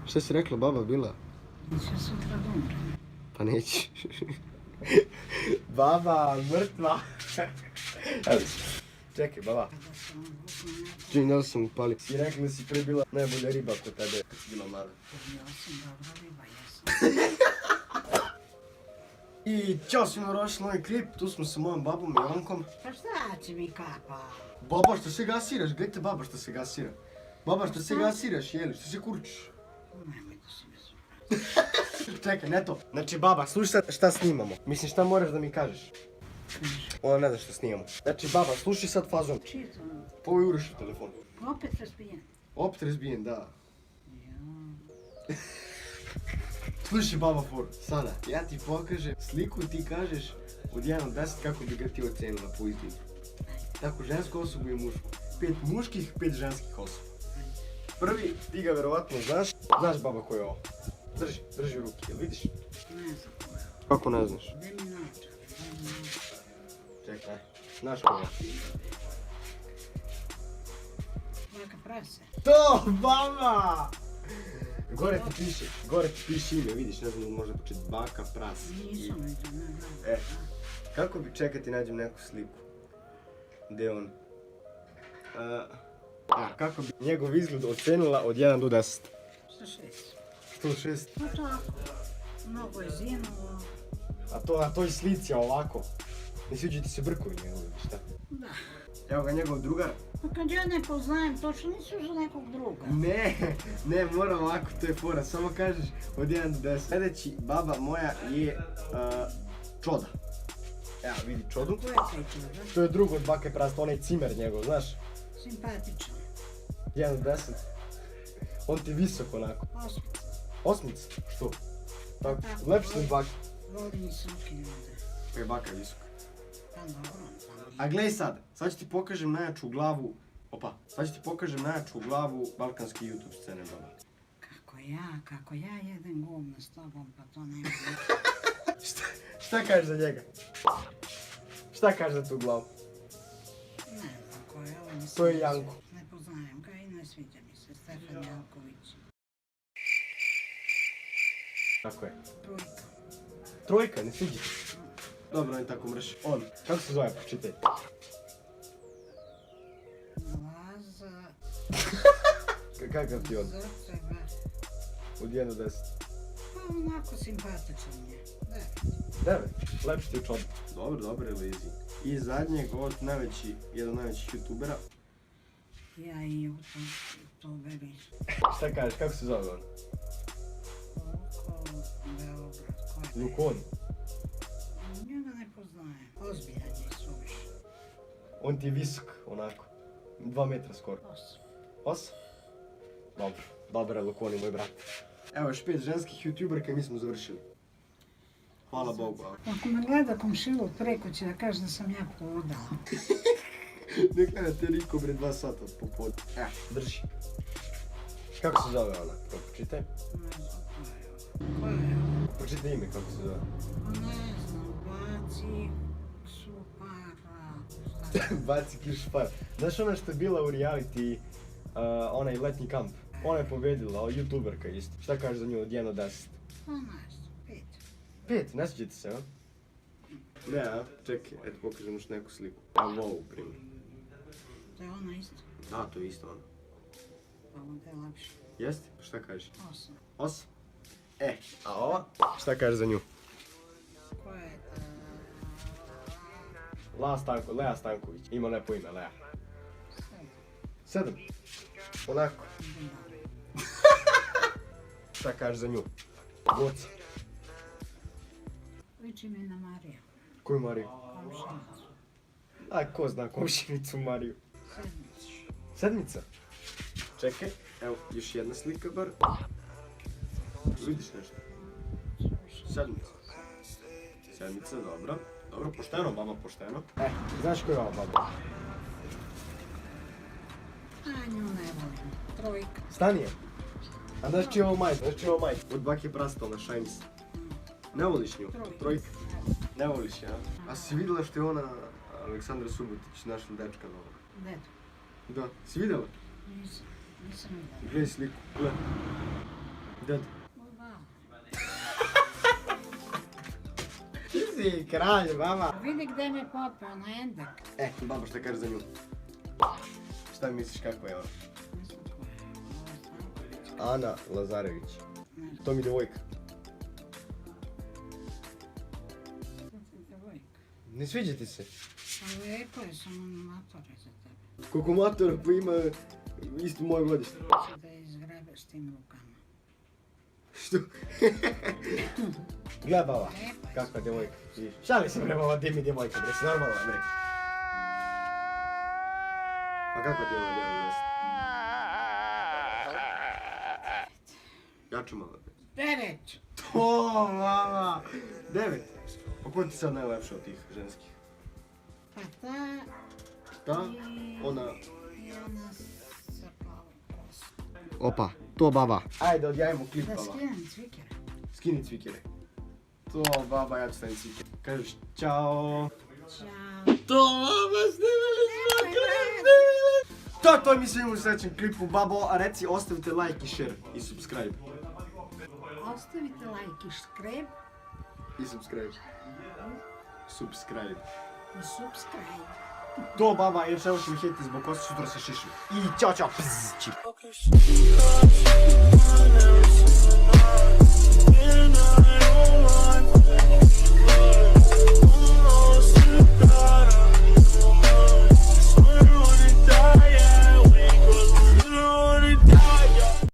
Šta si rekla, baba bila? Neće sutra da umre. Pa neći. Baba, mrtva. Čekaj, baba. Kada se on vukne neko, Čini, da sam upali. I rekla da si pre bila najbolja riba kod tebe kad si bila mala. ja sam dobra riba, jesam. I ćao svima, došli novi klip. Tu smo sa mojom babom i Jovankom. Pa šta će mi kapa? Baba, što se gasiraš? Gledajte baba što se gasira. Baba, što se gasiraš, jeli? Što se kurčiš? Nemoj da si me zubra. Čekaj, ne to. Znači, baba, slušaj sad šta snimamo. Mislim, šta moraš da mi kažeš? Ona ne zna što snimamo. Znači, baba, slušaj sad fazon. Čiji to? Pa ovo je urušio telefon. Opet razbijen. Opet razbijen, da. Ja. Slušaj, baba, for, sada. Ja ti pokažem sliku i ti kažeš od 1 do 10 kako bi ga ti ocenila po izgledu. Tako, žensku osobu i mušku. 5 muških, 5 ženskih osoba. Prvi, ti ga verovatno znaš. Znaš, baba, ko je ovo? Drži u ruki, jel vidiš? Ne znam ko je. Kako ne znaš? Gde mi naočar? Čekaj, znaš ko je? Baka prase. To, baba! Gore ti piše ime, vidiš, ne znam, možda početi baka, pras. Nisam vidio, ne znam. Kako bi čekati nađem neku sliku? Gdje je on? Kako bi njegov izgled ocenila od 1 do 10? 106. 106. Pa tako. Mnogo je zinulo. A toj slici ovako. Ne sviđa ti se brkovi njegovi, šta? Da. Evo ga njegov drugar. Pa kad ja ne poznajem, točno nisi za nekog druga. Ne, mora ovako, to je fora. Samo kažeš od 1 do 10. Sljedeći, baba moja je Čoda. Evo, vidi Čodu. Ko je taj čovjek? To je drug od bake prasta, onaj cimer njegov, znaš? Simpatičan. 1 do 10. On ti visok onako. Osmi. Osmic? Što? Tako, Tako, lepši od bake. Volim visoke ljude. Pa je baka visoka. Pa dobro. A gledaj sad ću ti pokažem najjaču glavu, sad ću ti pokažem najjaču glavu balkanske YouTube scene, baba. Kako ja jedem govna s tobom, pa to nema. Šta kažeš za njega? Šta kažeš za tu glavu? Ne znam ko je ovo, nisam. To je Janko. Ne poznajem ga i ne sviđa mi se, Stefan Janković. Tako je. Trojka. Trojka, ne sviđa ti? Dobro, on je tako mrš. On, kako se zove, pročitaj. Laza. Kakav ti on? Zrcega. Od 1 do 10. Pa onako simpatičan je. 9. Lepši ti od Čoda. Dobro, Elizi. I zadnjeg, jedan najvećih youtubera. Ja i youtuberi. Šta kažeš, kako se zove on? Luko, Beograd, ko je? Lukon. Njega ne poznajem. Ozbiljan je suviše. On ti je visok, onako. 2 metra skoro. 8? Dobro, Lukoni, moj brat. Evo još 5 ženskih youtuberka i mi smo završili. Hvala Bogu. Ako me gleda komšiluk preko će da kaže da sam ja podala. Ne gleda te niko bre 2 sata popodne. Drži. Kako se zove ona? Pročitaj. Ne znam ko je ovo. Pročitaj ime kako se zove. Ne znam, baci supara. Baci kišu par. Znaš ona što je bila u reality, onaj letnji kamp? Ona je pobedila, youtuberka isto. Šta kažeš za nju od 1 do 10? Pa ne znam, 5. 5, ne sviđa ti se, a? Ne, a? Čekaj, eto pokažem još neku sliku. Ovo, primjer. To je ona isto. Da, to je isto ona. Pa onda je lepše. Jeste? Šta kažeš? 8. 8? A ova? Šta kažeš za nju? Ko je ta? Lea Stanković. Ima lepo ime, Lea. 7? Onako. Šta kažeš za nju? Goca. Liči mi na Mariju. Koju Mariju? Komšinicu. A ko zna komšinicu Mariju? Sedmicu. 7? Čekaj, evo još jedna slika bar. Vidiš nešto? 7. 7, dobro. Dobro, pošteno, baba, pošteno. Znaš ko je ova baba? A nju ne volim. Trojka. Stani je. A znaš čiji je ovo majka? Od bake prasta, ona Shines. Ne voliš nju? Trojka. Ne voliš ja? A si vidjela što je ona Aleksandra Subotić našla dečka novog? Dedo. Da, si vidjela? Nisam vidjela. Gledaj sliku, gledaj. Ded. Moj baba. Ti si kralj, baba. Vidi gde me popeo, na endek. Baba, šta kaže za nju? Šta misliš kako je ona? Ne znam ko je. Ovo je Stanković. Ana Lazarević. Ne znam. To mi djevojka. Ko ti devojka? Ne sviđa ti se? Pa lijepo je, samo matore za tebe. Koliko matora pa ima isto moje godište. Sad da izgrebe s tim rukama. Što? Gledaj baba, Lijepo je. kakva djevojka. Šali se bre baba, di mi djevojka bre, si normalna bre. Pa kakva ti je ova djevojka? Jaču malo bre. 9. To mama! 9. Pa ko ti sad najlepša od tih ženskih? Pa ta Ta? i... Ona... I ona sa plavom kosom. Opa, to baba. Ajde, odjavimo klip Da baba. skinem cvikere. Skini cvikere. To baba, ja ću stavim cvikere. Kažeš čao. Ćao. To baba, snimili smo klip! To mi se u sljedećem klipu babo, a reci ostavite like i share i subscribe. Ostavite like i škreb I subscribe. Subscribe. i subscribe. To baba, još evo ću mi hititi zbog kosti, sutra se šišim. I čao čao, pzz, čip. You know